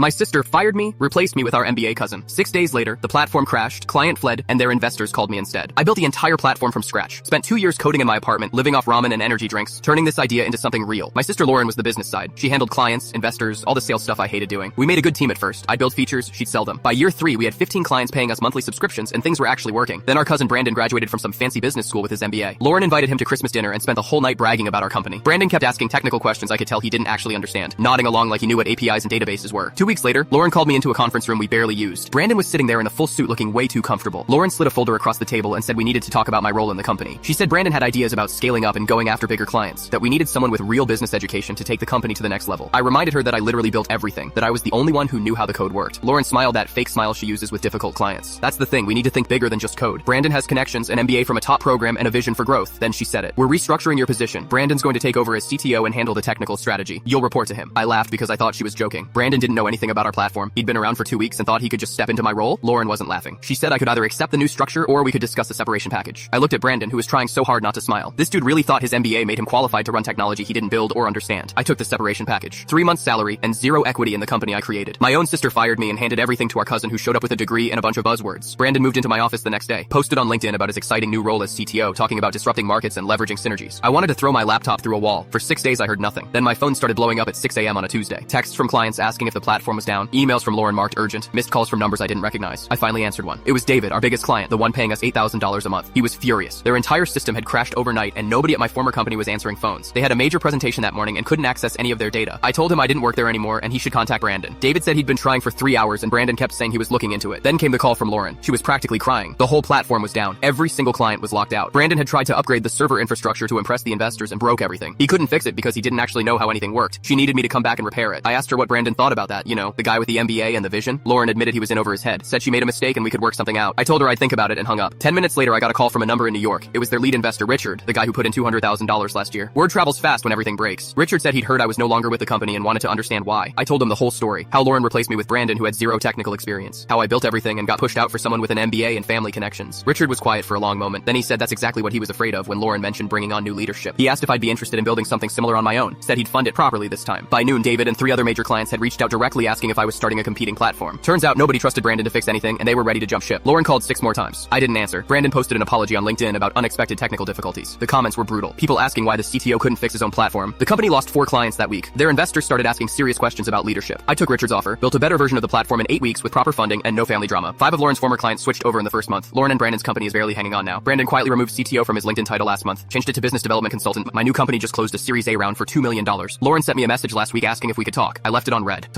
My sister fired me, replaced me with our MBA cousin. 6 days later, the platform crashed, client fled, and their investors called me instead. I built the entire platform from scratch. Spent 2 years coding in my apartment, living off ramen and energy drinks, turning this idea into something real. My sister Lauren was the business side. She handled clients, investors, all the sales stuff I hated doing. We made a good team at first. I'd build features, she'd sell them. By year 3, we had 15 clients paying us monthly subscriptions, and things were actually working. Then our cousin Brandon graduated from some fancy business school with his MBA. Lauren invited him to Christmas dinner and spent the whole night bragging about our company. Brandon kept asking technical questions I could tell he didn't actually understand, nodding along like he knew what APIs and databases were. 2 weeks later, Lauren called me into a conference room we barely used. Brandon was sitting there in a full suit looking way too comfortable. Lauren slid a folder across the table and said we needed to talk about my role in the company. She said Brandon had ideas about scaling up and going after bigger clients, that we needed someone with real business education to take the company to the next level. I reminded her that I literally built everything, that I was the only one who knew how the code worked. Lauren smiled, that fake smile she uses with difficult clients. That's the thing, we need to think bigger than just code. Brandon has connections, an MBA from a top program, and a vision for growth. Then she said it. We're restructuring your position. Brandon's going to take over as CTO and handle the technical strategy. You'll report to him. I laughed because I thought she was joking. Brandon didn't know anything about our platform. He'd been around for 2 weeks and thought he could just step into my role. Lauren wasn't laughing. She said I could either accept the new structure or we could discuss the separation package. I looked at Brandon, who was trying so hard not to smile. This dude really thought his MBA made him qualified to run technology he didn't build or understand. I took the separation package. 3 months salary and 0 equity in the company I created. My own sister fired me and handed everything to our cousin who showed up with a degree and a bunch of buzzwords. Brandon moved into my office the next day, posted on LinkedIn about his exciting new role as CTO, talking about disrupting markets and leveraging synergies. I wanted to throw my laptop through a wall. For 6 days I heard nothing. Then my phone started blowing up at 6 a.m. on a Tuesday. Texts from clients asking if the platform was down, emails from Lauren marked urgent, missed calls from numbers I didn't recognize. I finally answered one. It was David, our biggest client, the one paying us $8,000 a month. He was furious. Their entire system had crashed overnight and nobody at my former company was answering phones. They had a major presentation that morning and couldn't access any of their data. I told him I didn't work there anymore and he should contact Brandon. David said he'd been trying for 3 hours and Brandon kept saying he was looking into it. Then came the call from Lauren. She was practically crying. The whole platform was down. Every single client was locked out. Brandon had tried to upgrade the server infrastructure to impress the investors and broke everything. He couldn't fix it because he didn't actually know how anything worked. She needed me to come back and repair it. I asked her what Brandon thought about that, you know, the guy with the MBA and the vision. Lauren admitted he was in over his head, said she made a mistake and we could work something out. I told her I'd think about it and hung up. 10 minutes later I got a call from a number in New York. It was their lead investor Richard, the guy who put in $200,000 last year. Word travels fast when everything breaks. Richard said he'd heard I was no longer with the company and wanted to understand why. I told him the whole story. How Lauren replaced me with Brandon who had 0 technical experience. How I built everything and got pushed out for someone with an MBA and family connections. Richard was quiet for a long moment. Then he said that's exactly what he was afraid of when Lauren mentioned bringing on new leadership. He asked if I'd be interested in building something similar on my own. Said he'd fund it properly this time. By noon, David and 3 other major clients had reached out directly asking if I was starting a competing platform. Turns out nobody trusted Brandon to fix anything and they were ready to jump ship. Lauren called 6 more times. I didn't answer. Brandon posted an apology on LinkedIn about unexpected technical difficulties. The comments were brutal. People asking why the CTO couldn't fix his own platform. The company lost 4 clients that week. Their investors started asking serious questions about leadership. I took Richard's offer, built a better version of the platform in 8 weeks with proper funding and no family drama. 5 of Lauren's former clients switched over in the first month. Lauren and Brandon's company is barely hanging on now. Brandon quietly removed CTO from his LinkedIn title last month, changed it to business development consultant. My new company just closed a Series A round for $2 million. Lauren sent me a message last week asking if we could talk. I left it on red.